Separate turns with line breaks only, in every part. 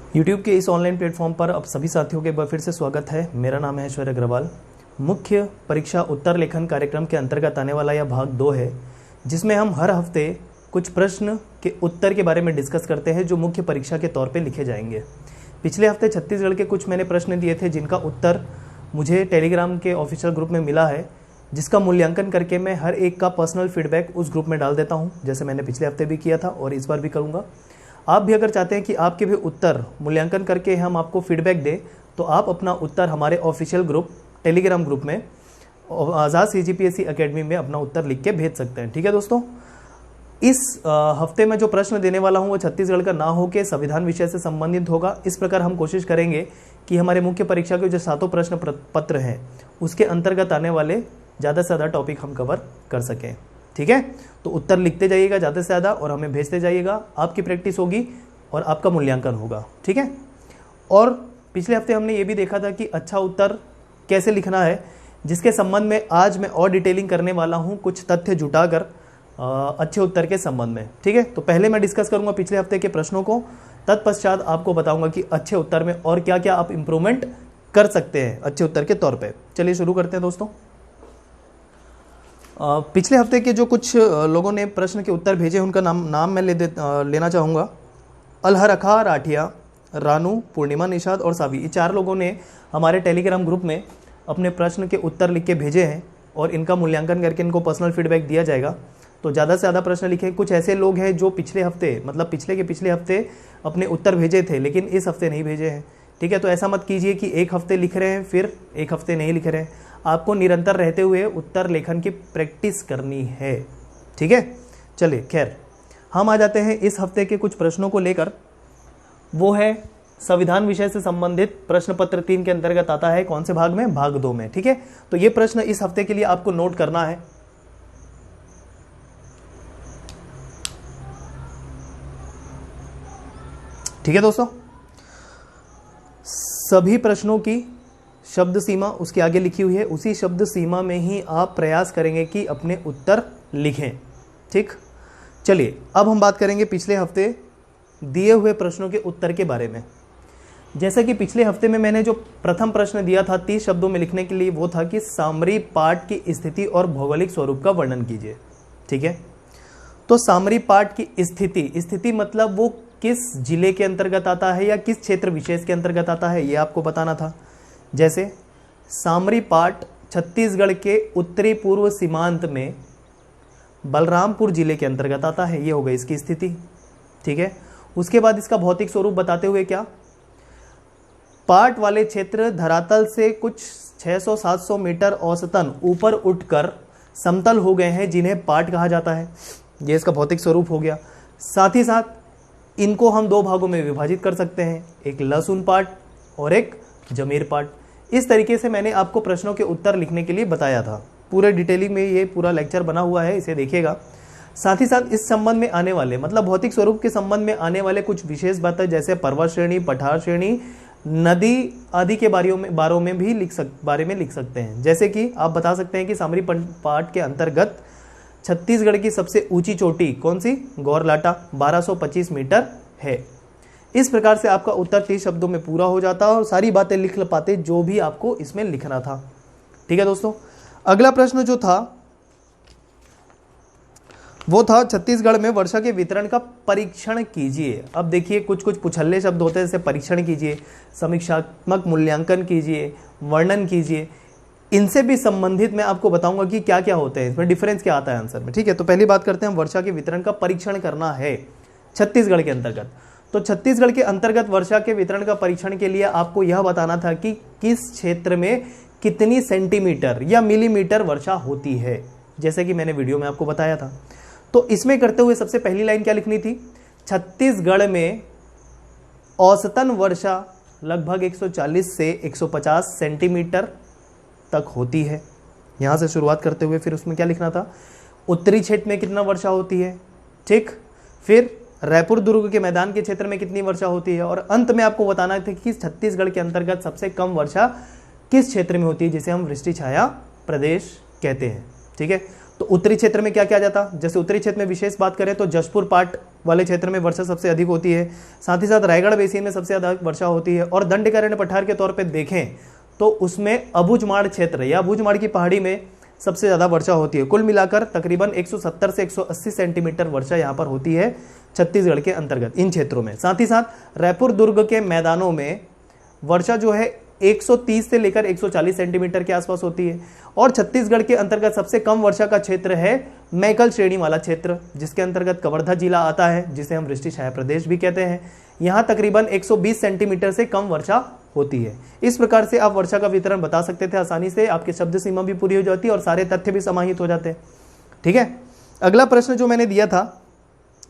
YouTube के इस online platform पर अब सभी साथियों के एक बार फिर से स्वागत है। मेरा नाम है ऐश्वर्य अग्रवाल। मुख्य परीक्षा उत्तर लेखन कार्यक्रम के अंतर्गत आने वाला यह भाग 2 है, जिसमें हम हर हफ्ते कुछ प्रश्न के उत्तर के बारे में डिस्कस करते हैं जो मुख्य परीक्षा के तौर पे लिखे जाएंगे। पिछले हफ्ते छत्तीसगढ़ के कुछ मैंने प्रश्न दिए थे जिनका उत्तर मुझे टेलीग्राम के ऑफिशियल ग्रुप में मिला है, जिसका मूल्यांकन करके मैं हर एक का पर्सनल फीडबैक उस ग्रुप में डाल देता हूँ, जैसे मैंने पिछले हफ्ते भी किया था और इस बार भी करूँगा। आप भी अगर चाहते हैं कि आपके भी उत्तर मूल्यांकन करके हम आपको फीडबैक दें, तो आप अपना उत्तर हमारे ऑफिशियल ग्रुप टेलीग्राम ग्रुप में आज़ाद CGPSC अकेडमी में अपना उत्तर लिख के भेज सकते हैं। ठीक है दोस्तों, इस हफ्ते में जो प्रश्न देने वाला हूं वो छत्तीसगढ़ का ना हो के संविधान विषय से संबंधित होगा। इस प्रकार हम कोशिश करेंगे कि हमारे मुख्य परीक्षा के जो 7 प्रश्न पत्र हैं उसके अंतर्गत आने वाले ज़्यादा से ज़्यादा टॉपिक हम कवर कर सकें। ठीक है, तो उत्तर लिखते जाइएगा ज़्यादा से ज़्यादा और हमें भेजते जाइएगा। आपकी प्रैक्टिस होगी और आपका मूल्यांकन होगा। ठीक है, और पिछले हफ्ते हमने ये भी देखा था कि अच्छा उत्तर कैसे लिखना है, जिसके संबंध में आज मैं और डिटेलिंग करने वाला हूँ, कुछ तथ्य जुटाकर अच्छे उत्तर के संबंध में। ठीक है, तो पहले मैं डिस्कस करूँगा पिछले हफ्ते के प्रश्नों को, तत्पश्चात आपको बताऊँगा कि अच्छे उत्तर में और क्या क्या आप इम्प्रूवमेंट कर सकते हैं अच्छे उत्तर के तौर पर। चलिए शुरू करते हैं दोस्तों। पिछले हफ्ते के जो कुछ लोगों ने प्रश्न के उत्तर भेजे उनका नाम मैं लेना चाहूँगा। अलहरखा राठिया, रानू, पूर्णिमा निषाद और सावी, ये 4 लोगों ने हमारे टेलीग्राम ग्रुप में अपने प्रश्न के उत्तर लिख के भेजे हैं और इनका मूल्यांकन करके इनको पर्सनल फीडबैक दिया जाएगा। तो ज़्यादा से ज़्यादा प्रश्न लिखें। कुछ ऐसे लोग हैं जो पिछले हफ्ते मतलब पिछले हफ्ते अपने उत्तर भेजे थे लेकिन इस हफ्ते नहीं भेजे हैं। ठीक है, तो ऐसा मत कीजिए कि एक हफ्ते लिख रहे हैं फिर एक हफ्ते नहीं लिख रहे हैं। आपको निरंतर रहते हुए उत्तर लेखन की प्रैक्टिस करनी है। ठीक है, चलिए खैर हम आ जाते हैं इस हफ्ते के कुछ प्रश्नों को लेकर। वो है संविधान विषय से संबंधित प्रश्न पत्र 3 के अंतर्गत आता है। कौन से भाग में? भाग 2 में। ठीक है, तो ये प्रश्न इस हफ्ते के लिए आपको नोट करना है। ठीक है दोस्तों, सभी प्रश्नों की शब्द सीमा उसके आगे लिखी हुई है, उसी शब्द सीमा में ही आप प्रयास करेंगे कि अपने उत्तर लिखें। ठीक, चलिए अब हम बात करेंगे पिछले हफ्ते दिए हुए प्रश्नों के उत्तर के बारे में। जैसा कि पिछले हफ्ते में मैंने जो प्रथम प्रश्न दिया था 30 शब्दों में लिखने के लिए, वो था कि सामरी पाट की स्थिति और भौगोलिक स्वरूप का वर्णन कीजिए। ठीक है, तो सामरी पाट की स्थिति मतलब वो किस जिले के अंतर्गत आता है या किस क्षेत्र विशेष के अंतर्गत आता है, ये आपको बताना था। जैसे सामरी पाट छत्तीसगढ़ के उत्तरी पूर्व सीमांत में बलरामपुर जिले के अंतर्गत आता है, ये हो गई इसकी स्थिति। ठीक है, उसके बाद इसका भौतिक स्वरूप बताते हुए क्या, पाट वाले क्षेत्र धरातल से कुछ 600-700 मीटर औसतन ऊपर उठकर समतल हो गए हैं, जिन्हें पाट कहा जाता है। ये इसका भौतिक स्वरूप हो गया। साथ ही साथ इनको हम 2 भागों में विभाजित कर सकते हैं, एक लहसुन पाट और एक जमीर पाट। इस तरीके से मैंने आपको प्रश्नों के उत्तर लिखने के लिए बताया था। पूरे डिटेलिंग में ये पूरा लेक्चर बना हुआ है, इसे देखिएगा। साथ ही साथ इस संबंध में आने वाले मतलब भौतिक स्वरूप के संबंध में आने वाले कुछ विशेष बातें, जैसे पर्वत श्रेणी, पठार श्रेणी, नदी आदि के बारे में भी लिख सकते हैं। जैसे कि आप बता सकते हैं कि सामरी पाट के अंतर्गत छत्तीसगढ़ की सबसे ऊंची चोटी कौन सी? गौरलाटा, 1225 मीटर है। इस प्रकार से आपका उत्तर 30 शब्दों में पूरा हो जाता है और सारी बातें लिख पाते जो भी आपको इसमें लिखना था। ठीक है दोस्तों, अगला प्रश्न जो था वो था छत्तीसगढ़ में वर्षा के वितरण का परीक्षण कीजिए। अब देखिए कुछ पुछल्ले शब्द होते हैं, जैसे परीक्षण कीजिए, समीक्षात्मक मूल्यांकन कीजिए, वर्णन कीजिए। इनसे भी संबंधित मैं आपको बताऊंगा कि क्या क्या होते हैं, इसमें डिफरेंस क्या आता है आंसर में। ठीक है, तो पहली बात करते हैं, वर्षा के वितरण का परीक्षण करना है छत्तीसगढ़ के अंतर्गत। तो छत्तीसगढ़ के अंतर्गत वर्षा के वितरण का परीक्षण के लिए आपको यह बताना था कि किस क्षेत्र में कितनी सेंटीमीटर या मिलीमीटर वर्षा होती है, जैसे कि मैंने वीडियो में आपको बताया था। तो इसमें करते हुए सबसे पहली लाइन क्या लिखनी थी? छत्तीसगढ़ में औसतन वर्षा लगभग 140 से 150 सेंटीमीटर तक होती है। यहां से शुरुआत करते हुए फिर उसमें क्या लिखना था? उत्तरी क्षेत्र में कितना वर्षा होती है। ठीक, फिर रायपुर दुर्ग के मैदान के क्षेत्र में कितनी वर्षा होती है, और अंत में आपको बताना था कि छत्तीसगढ़ के अंतर्गत सबसे कम वर्षा किस क्षेत्र में होती है, जिसे हम वृष्टि छाया प्रदेश कहते हैं। ठीक है, तो उत्तरी क्षेत्र में क्या किया जाता, जैसे उत्तरी क्षेत्र में विशेष बात करें तो जशपुर पाट वाले क्षेत्र में वर्षा सबसे अधिक होती है, साथ ही साथ रायगढ़ बेसिन में सबसे अधिक वर्षा होती है, और दंडकारण्य पठार के तौर पर देखें तो उसमें अबुझमाड़ क्षेत्र या अबुझमाड़ की पहाड़ी में सबसे ज़्यादा वर्षा होती है। कुल मिलाकर तकरीबन 170 से 180 सेंटीमीटर वर्षा यहाँ पर होती है छत्तीसगढ़ के अंतर्गत इन क्षेत्रों में। साथ ही साथ रायपुर दुर्ग के मैदानों में वर्षा जो है 130 से लेकर 140 सेंटीमीटर के आसपास होती है। और छत्तीसगढ़ के अंतर्गत सबसे कम वर्षा का क्षेत्र है मैकल श्रेणी वाला क्षेत्र, जिसके अंतर्गत कवर्धा जिला आता है, जिसे हम वृष्टि छाया प्रदेश भी कहते हैं। यहाँ तकरीबन 120 सेंटीमीटर से कम वर्षा होती है। इस प्रकार से आप वर्षा का वितरण बता सकते थे आसानी से, आपकी शब्द सीमा भी पूरी हो जाती है और सारे तथ्य भी समाहित हो जाते हैं। ठीक है, अगला प्रश्न जो मैंने दिया था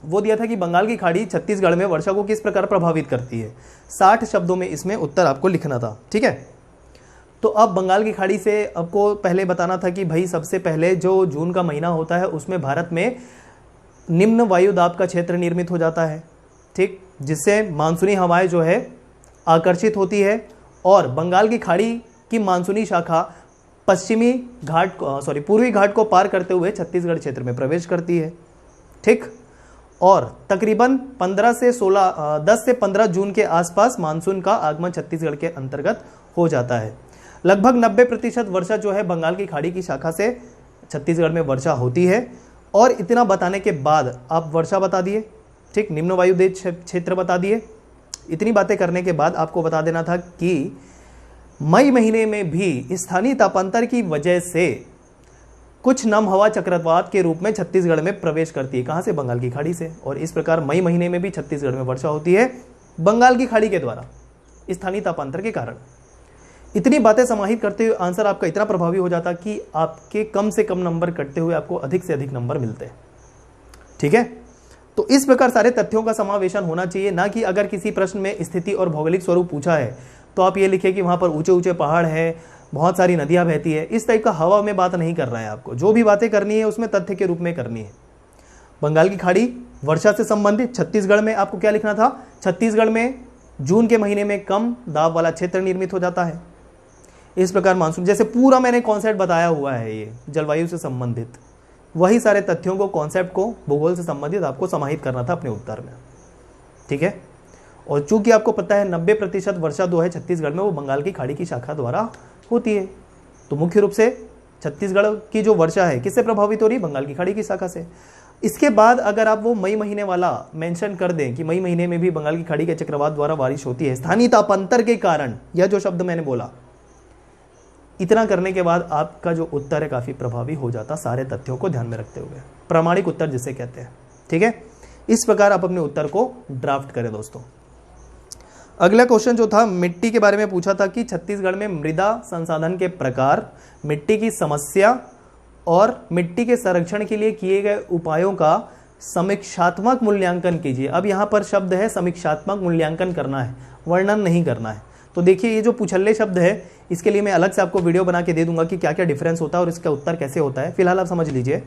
वो दिया था कि बंगाल की खाड़ी छत्तीसगढ़ में वर्षा को किस प्रकार प्रभावित करती है। 60 शब्दों में इसमें उत्तर आपको लिखना था। ठीक है, तो अब बंगाल की खाड़ी से आपको पहले बताना था कि भाई सबसे पहले जो जून का महीना होता है उसमें भारत में निम्न वायु दाब का क्षेत्र निर्मित हो जाता है। ठीक, जिससे मानसूनी हवाएं जो है आकर्षित होती है और बंगाल की खाड़ी की मानसूनी शाखा पूर्वी घाट को पार करते हुए छत्तीसगढ़ क्षेत्र में प्रवेश करती है। ठीक, और तकरीबन 10 से 15 जून के आसपास मानसून का आगमन छत्तीसगढ़ के अंतर्गत हो जाता है। लगभग 90% वर्षा जो है बंगाल की खाड़ी की शाखा से छत्तीसगढ़ में वर्षा होती है। और इतना बताने के बाद आप वर्षा बता दिए, ठीक, निम्न वायुदेय क्षेत्र बता दिए। इतनी बातें करने के बाद आपको बता देना था कि मई महीने में भी स्थानीय तापांतर की वजह से कुछ नम हवा चक्रवात के रूप में छत्तीसगढ़ में प्रवेश करती है। कहां से? बंगाल की खाड़ी से। और इस प्रकार मई महीने में भी छत्तीसगढ़ में वर्षा होती है बंगाल की खाड़ी के द्वारा स्थानीय तापांतर के कारण। इतनी बातें समाहित करते हुए आंसर आपका इतना प्रभावी हो जाता कि आपके कम से कम नंबर कटते हुए आपको अधिक से अधिक नंबर मिलते हैं। ठीक है, तो इस प्रकार सारे तथ्यों का समावेशन होना चाहिए, ना कि अगर किसी प्रश्न में स्थिति और भौगोलिक स्वरूप पूछा है तो आप ये लिखिए कि वहां पर ऊंचे ऊंचे पहाड़ है, बहुत सारी नदियां बहती है। इस टाइप का हवा में बात नहीं कर रहा है आपको। जो भी बातें करनी है उसमें तथ्य के रूप में करनी है। बंगाल की खाड़ी वर्षा से संबंधित छत्तीसगढ़ में आपको क्या लिखना था? छत्तीसगढ़ में जून के महीने में कम दाब वाला क्षेत्र निर्मित हो जाता है। इस प्रकार मानसून, जैसे पूरा मैंने कॉन्सेप्ट बताया हुआ है, ये जलवायु से संबंधित वही सारे तथ्यों को, कॉन्सेप्ट को भूगोल से संबंधित आपको समाहित करना था अपने उत्तर में। ठीक है, और चूंकि आपको पता है 90% वर्षा जो है छत्तीसगढ़ में वो बंगाल की खाड़ी की शाखा द्वारा होती है, तो मुख्य रूप से छत्तीसगढ़ की जो वर्षा है किससे प्रभावित हो रही है? बंगाल की खाड़ी की शाखा से। इसके बाद अगर आप वो मई महीने वाला मेंशन कर दें कि मई महीने में भी बंगाल की खाड़ी के चक्रवात द्वारा बारिश होती है स्थानीय तापांतर के कारण, यह जो शब्द मैंने बोला, इतना करने के बाद आपका जो उत्तर है काफी प्रभावी हो जाता, सारे तथ्यों को ध्यान में रखते हुए। प्रामाणिक उत्तर जिसे कहते हैं। ठीक है, इस प्रकार आप अपने उत्तर को ड्राफ्ट करें दोस्तों। अगला क्वेश्चन जो था मिट्टी के बारे में पूछा था कि छत्तीसगढ़ में मृदा संसाधन के प्रकार, मिट्टी की समस्या और मिट्टी के संरक्षण के लिए किए गए उपायों का समीक्षात्मक मूल्यांकन कीजिए। अब यहाँ पर शब्द है समीक्षात्मक मूल्यांकन करना है, वर्णन नहीं करना है। तो देखिए ये जो पूछल्ले शब्द है इसके लिए मैं अलग से आपको वीडियो बना के दे दूंगा कि क्या क्या डिफरेंस होता है और इसका उत्तर कैसे होता है। फिलहाल आप समझ लीजिए,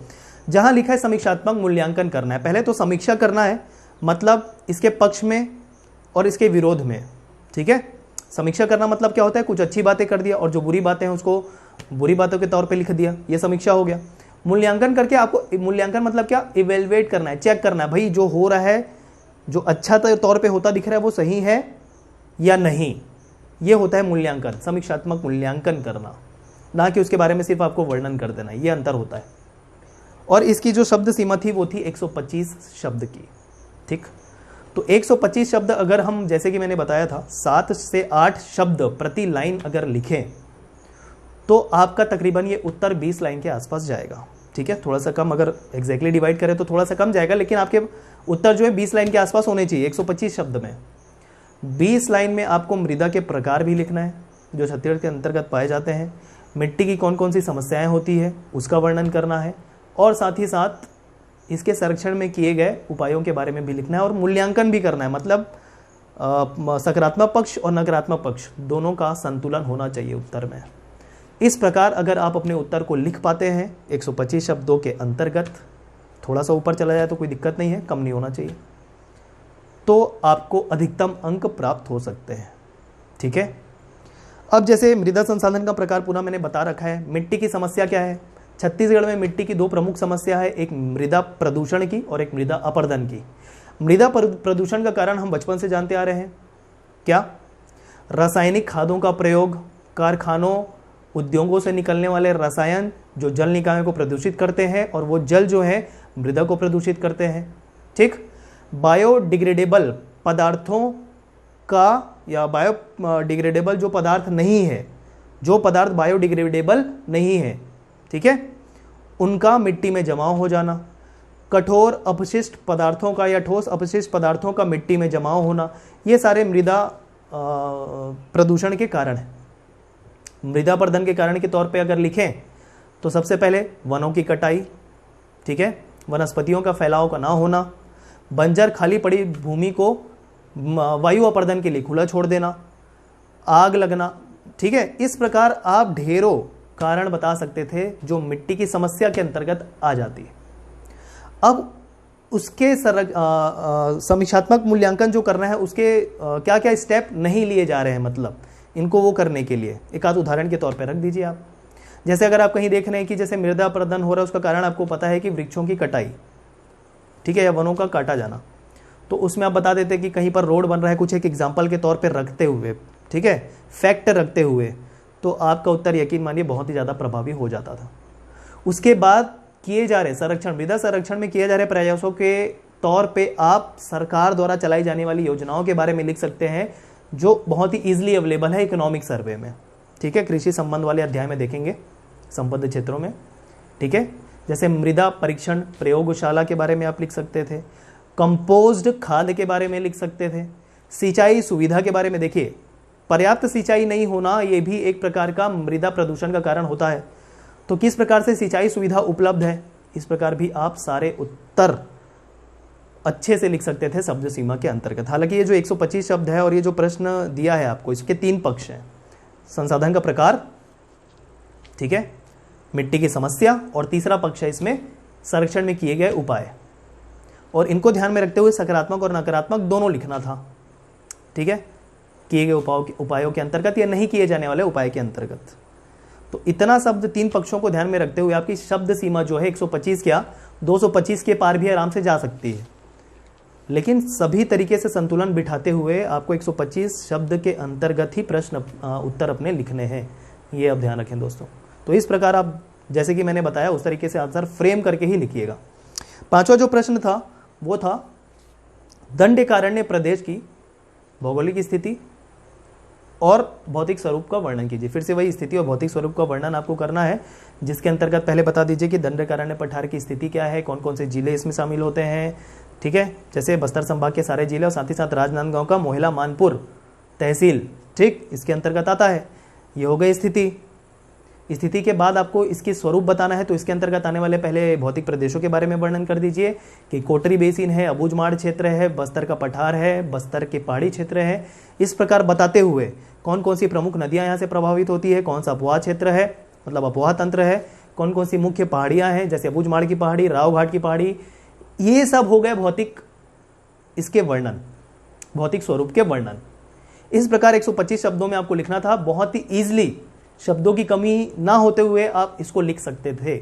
जहां लिखा है समीक्षात्मक मूल्यांकन करना है, पहले तो समीक्षा करना है, मतलब इसके पक्ष में और इसके विरोध में। ठीक है, समीक्षा करना मतलब क्या होता है? कुछ अच्छी बातें कर दिया और जो बुरी बातें हैं उसको बुरी बातों के तौर पे लिख दिया, ये समीक्षा हो गया। मूल्यांकन करके आपको, मूल्यांकन मतलब क्या? इवेलुएट करना है, चेक करना है, भाई जो हो रहा है, जो अच्छा तौर पे होता दिख रहा है वो सही है या नहीं, ये होता है मूल्यांकन। समीक्षात्मक मूल्यांकन करना, ना कि उसके बारे में सिर्फ आपको वर्णन कर देना, ये अंतर होता है। और इसकी जो शब्द सीमा थी वो थी 125 शब्द की। ठीक, तो 125 शब्द अगर हम, जैसे कि मैंने बताया था, 7 से 8 शब्द प्रति लाइन अगर लिखें तो आपका तकरीबन ये उत्तर 20 लाइन के आसपास जाएगा। ठीक है, थोड़ा सा कम, अगर एग्जैक्टली डिवाइड करें तो थोड़ा सा कम जाएगा, लेकिन आपके उत्तर जो है 20 लाइन के आसपास होने चाहिए। 125 शब्द में 20 लाइन में आपको मृदा के प्रकार भी लिखना है जो छत्तीसगढ़ के अंतर्गत पाए जाते हैं, मिट्टी की कौन कौन सी समस्याएं होती है उसका वर्णन करना है, और साथ ही साथ इसके संरक्षण में किए गए उपायों के बारे में भी लिखना है, और मूल्यांकन भी करना है, मतलब सकारात्मक पक्ष और नकारात्मक पक्ष दोनों का संतुलन होना चाहिए उत्तर में। इस प्रकार अगर आप अपने उत्तर को लिख पाते हैं 125 शब्दों के अंतर्गत, थोड़ा सा ऊपर चला जाए तो कोई दिक्कत नहीं है, कम नहीं होना चाहिए, तो आपको अधिकतम अंक प्राप्त हो सकते हैं। ठीक है, अब जैसे मृदा संसाधन का प्रकार पूरा मैंने बता रखा है। मिट्टी की समस्या क्या है? छत्तीसगढ़ में मिट्टी की दो प्रमुख समस्या है, एक मृदा प्रदूषण की और एक मृदा अपरदन की। मृदा प्रदूषण का कारण हम बचपन से जानते आ रहे हैं, क्या? रासायनिक खादों का प्रयोग, कारखानों, उद्योगों से निकलने वाले रसायन जो जल निकायों को प्रदूषित करते हैं और वो जल जो है मृदा को प्रदूषित करते हैं। ठीक। बायोडिग्रेडेबल पदार्थों का या बायोडिग्रेडेबल जो पदार्थ नहीं है, जो पदार्थ बायोडिग्रेडेबल नहीं है, ठीक है, उनका मिट्टी में जमाव हो जाना, कठोर अपशिष्ट पदार्थों का या ठोस अपशिष्ट पदार्थों का मिट्टी में जमाव होना, ये सारे मृदा प्रदूषण के कारण है। मृदा अपरदन के कारण के तौर पे अगर लिखें तो सबसे पहले वनों की कटाई, ठीक है, वनस्पतियों का फैलाव का ना होना, बंजर खाली पड़ी भूमि को वायु अपरदन के लिए खुला छोड़ देना, आग लगना, ठीक है। इस प्रकार आप ढेरों कारण बता सकते थे जो मिट्टी की समस्या के अंतर्गत आ जाती है। अब उसके समीक्षात्मक मूल्यांकन जो करना है उसके क्या क्या स्टेप नहीं लिए जा रहे हैं, मतलब इनको वो करने के लिए एक आध उदाहरण के तौर पे रख दीजिए आप। जैसे अगर आप कहीं देख रहे हैं कि जैसे मृदा अपरदन हो रहा है, उसका कारण आपको पता है कि वृक्षों की कटाई, ठीक है, या वनों का काटा जाना, तो उसमें आप बता देते कि कहीं पर रोड बन रहा है, कुछ एक एग्जाम्पल के तौर पर रखते हुए, ठीक है, फैक्ट रखते हुए, तो आपका उत्तर यकीन मानिए बहुत ही ज़्यादा प्रभावी हो जाता था। उसके बाद किए जा रहे संरक्षण, मृदा संरक्षण में किए जा रहे प्रयासों के तौर पे आप सरकार द्वारा चलाई जाने वाली योजनाओं के बारे में लिख सकते हैं जो बहुत ही ईजिली अवेलेबल है इकोनॉमिक सर्वे में, ठीक है, कृषि संबंध वाले अध्याय में देखेंगे संबद्ध क्षेत्रों में, ठीक है। जैसे मृदा परीक्षण प्रयोगशाला के बारे में आप लिख सकते थे, कंपोज्ड खाद के बारे में लिख सकते थे, सिंचाई सुविधा के बारे में। देखिए, पर्याप्त सिंचाई नहीं होना ये भी एक प्रकार का मृदा प्रदूषण का कारण होता है, तो किस प्रकार से सिंचाई सुविधा उपलब्ध है, इस प्रकार भी आप सारे उत्तर अच्छे से लिख सकते थे शब्द सीमा के अंतर्गत। हालांकि ये जो 125 शब्द है और ये जो प्रश्न दिया है आपको, इसके 3 पक्ष हैं, संसाधन का प्रकार, ठीक है, मिट्टी की समस्या, और तीसरा पक्ष है इसमें संरक्षण में किए गए उपाय, और इनको ध्यान में रखते हुए सकारात्मक और नकारात्मक दोनों लिखना था, ठीक है, किए गए उपायों के अंतर्गत या नहीं किए जाने वाले उपाय के अंतर्गत। तो इतना शब्द 3 पक्षों को ध्यान में रखते हुए आपकी शब्द सीमा जो है 125 क्या 225 के पार भी आराम से जा सकती है, लेकिन सभी तरीके से संतुलन बिठाते हुए आपको 125 शब्द के अंतर्गत ही प्रश्न उत्तर अपने लिखने हैं, ये अब ध्यान रखें दोस्तों। तो इस प्रकार आप जैसे कि मैंने बताया उस तरीके से आंसर फ्रेम करके ही लिखिएगा। 5वां जो प्रश्न था वो था दंडकारण्य प्रदेश की भौगोलिक स्थिति और भौतिक स्वरूप का वर्णन कीजिए। फिर से वही स्थिति और भौतिक स्वरूप का वर्णन आपको करना है, जिसके अंतर्गत पहले बता दीजिए कि दंडकारण्य पठार की स्थिति क्या है, कौन कौन से जिले इसमें शामिल होते हैं, ठीक है, जैसे बस्तर संभाग के सारे जिले और साथ ही साथ राजनांदगांव का मोहला मानपुर तहसील, ठीक, इसके अंतर्गत आता है। ये हो गई स्थिति। स्थिति के बाद आपको इसकी स्वरूप बताना है, तो इसके अंतर्गत आने वाले पहले भौतिक प्रदेशों के बारे में वर्णन कर दीजिए कि कोटरी बेसिन है, अबूझमाड़ क्षेत्र है, बस्तर का पठार है, बस्तर के पहाड़ी क्षेत्र है। इस प्रकार बताते हुए कौन कौन सी प्रमुख नदियां यहाँ से प्रभावित होती है, कौन सा अपवाह क्षेत्र है, मतलब अपवाह तंत्र है, कौन कौन सी मुख्य पहाड़ियां हैं जैसे अबूझमाड़ की पहाड़ी, राव घाट की पहाड़ी, ये सब हो गए भौतिक इसके वर्णन, भौतिक स्वरूप के वर्णन। इस प्रकार 125 शब्दों में आपको लिखना था, बहुत ही ईजिली, शब्दों की कमी ना होते हुए आप इसको लिख सकते थे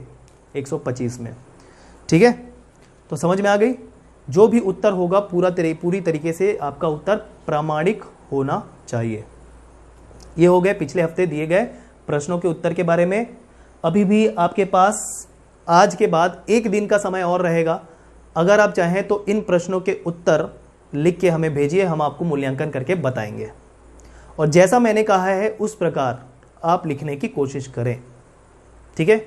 125 में, ठीक है। तो समझ में आ गई, जो भी उत्तर होगा पूरी तरीके से आपका उत्तर प्रामाणिक होना चाहिए। ये हो गए पिछले हफ्ते दिए गए प्रश्नों के उत्तर के बारे में। अभी भी आपके पास आज के बाद 1 दिन का समय और रहेगा, अगर आप चाहें तो इन प्रश्नों के उत्तर लिख के हमें भेजिए, हम आपको मूल्यांकन करके बताएंगे, और जैसा मैंने कहा है उस प्रकार आप लिखने की कोशिश करें, ठीक है।